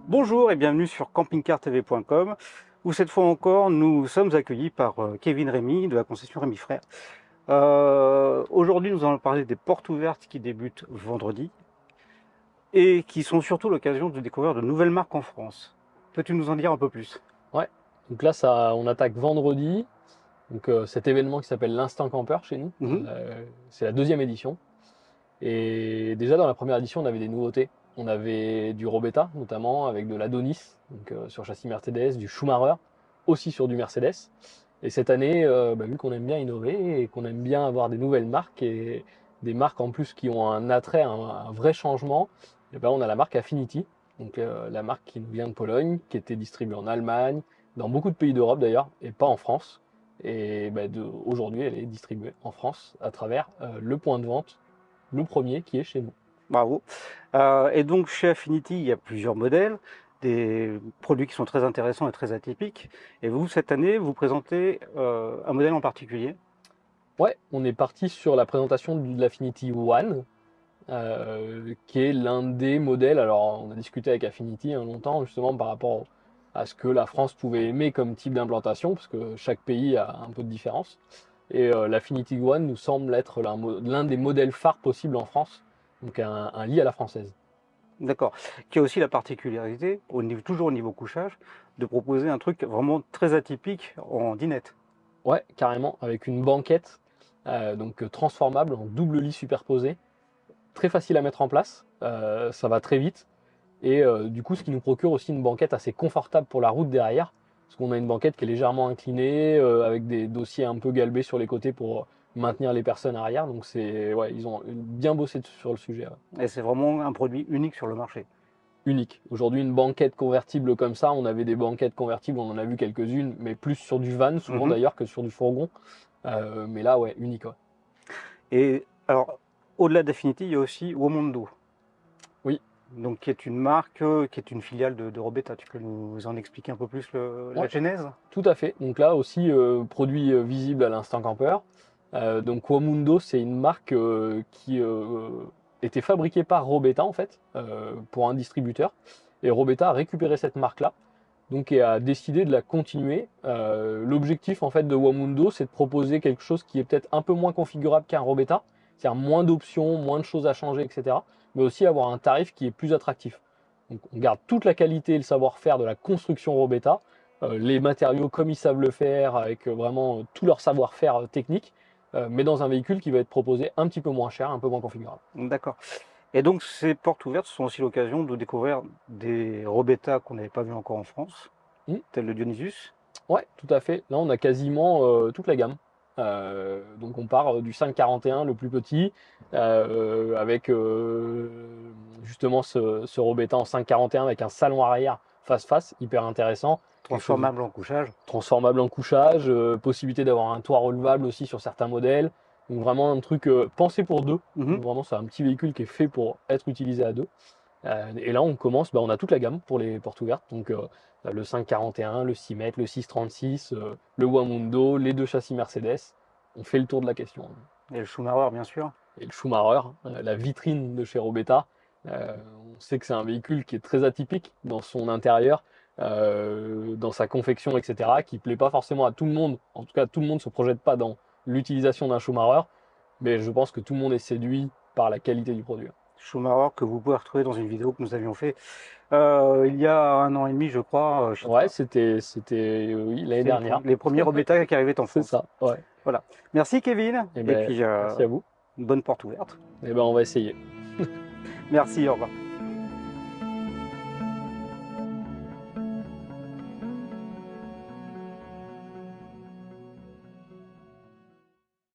Bonjour et bienvenue sur campingcartv.com où cette fois encore nous sommes accueillis par Kevin Rémy de la concession Rémy Frères. Aujourd'hui nous allons parler des portes ouvertes qui débutent vendredi et qui sont surtout l'occasion de découvrir de nouvelles marques en France. Peux-tu nous en dire un peu plus? Ouais, donc là on attaque vendredi, donc cet événement qui s'appelle l'Instant Campeur chez nous. Mhm. C'est la deuxième édition. Et déjà dans la première édition, on avait des nouveautés. On avait du Robetta notamment avec de l'Adonis, donc sur châssis Mercedes, du Schumacher, aussi sur du Mercedes. Et cette année, vu qu'on aime bien innover et qu'on aime bien avoir des nouvelles marques et des marques en plus qui ont un attrait, un vrai changement, et ben on a la marque Affinity, donc la marque qui nous vient de Pologne, qui était distribuée en Allemagne, dans beaucoup de pays d'Europe d'ailleurs, et pas en France. Et aujourd'hui, elle est distribuée en France à travers le point de vente, le premier qui est chez nous. Bravo. Et donc chez Affinity il y a plusieurs modèles, des produits qui sont très intéressants et très atypiques. Et vous cette année vous présentez un modèle en particulier. Ouais, on est parti sur la présentation de l'Affinity One, qui est l'un des modèles. Alors, on a discuté avec Affinity longtemps, justement, par rapport à ce que la France pouvait aimer comme type d'implantation, parce que chaque pays a un peu de différence. Et l'Affinity One nous semble être l'un des modèles phares possibles en France, donc un lit à la française. D'accord. Qui a aussi la particularité, toujours au niveau couchage, de proposer un truc vraiment très atypique en dinette. Ouais, carrément, avec une banquette transformable en double lit superposé, très facile à mettre en place, ça va très vite. Et du coup, ce qui nous procure aussi une banquette assez confortable pour la route derrière, parce qu'on a une banquette qui est légèrement inclinée, avec des dossiers un peu galbés sur les côtés pour maintenir les personnes arrière. Donc ouais, ils ont bien bossé sur le sujet. Ouais. Et c'est vraiment un produit unique sur le marché. Unique. Aujourd'hui, une banquette convertible comme ça, on avait des banquettes convertibles, on en a vu quelques-unes, mais plus sur du van, souvent Mhm. d'ailleurs, que sur du fourgon. Mais là, ouais, unique. Ouais. Et alors, au-delà d'Affinity, il y a aussi Womondo, Oui, donc qui est une marque, qui est une filiale de Robetta. Tu peux nous en expliquer un peu plus la ouais, genèse? tout à fait. Donc là aussi, produit visible à l'instant campeur. Donc Wamundo, c'est une marque qui était fabriquée par Robetta en fait, pour un distributeur. Et Robetta a récupéré cette marque-là, donc et a décidé de la continuer. L'objectif en fait de Wamundo, c'est de proposer quelque chose qui est peut-être un peu moins configurable qu'un Robetta, c'est-à-dire moins d'options, moins de choses à changer, etc. Mais aussi avoir un tarif qui est plus attractif. Donc on garde toute la qualité et le savoir-faire de la construction Robetta, les matériaux comme ils savent le faire, avec vraiment tout leur savoir-faire technique, mais dans un véhicule qui va être proposé un petit peu moins cher, un peu moins configurable. D'accord. Et donc ces portes ouvertes sont aussi l'occasion de découvrir des Robetta qu'on n'avait pas vu encore en France, Hmm. tel le Dionysus. Ouais, tout à fait. Là, on a quasiment toute la gamme. Donc, on part du 541, le plus petit, avec justement ce Robetta en 541 avec un salon arrière face-face, hyper intéressant. Quelque chose Transformable en couchage. transformable en couchage, possibilité d'avoir un toit relevable aussi sur certains modèles. Donc, vraiment un truc pensé pour deux. Mhm. Donc, vraiment, c'est un petit véhicule qui est fait pour être utilisé à deux. Et là, on commence, on a toute la gamme pour les portes ouvertes. Donc, le 541, le 6 mètres, le 636, le Wamundo, les deux châssis Mercedes. On fait le tour de la question. Et le Schumacher, bien sûr. Et le Schumacher, la vitrine de chez Robetta. On sait que c'est un véhicule qui est très atypique dans son intérieur, dans sa confection, etc., qui plaît pas forcément à tout le monde. En tout cas, tout le monde ne se projette pas dans l'utilisation d'un Schumacher, mais je pense que tout le monde est séduit par la qualité du produit. Schumacher que vous pouvez retrouver dans une vidéo que nous avions fait il y a un an et demi, je crois, chez Ouais, toi. c'était oui, l'année C'est dernière. les premiers Robetta qui arrivaient en C'est France. ça, ouais. Voilà. Merci Kevin. Et Et ben, puis, merci à vous. une bonne porte ouverte. Et ben, on va essayer. Merci, au revoir.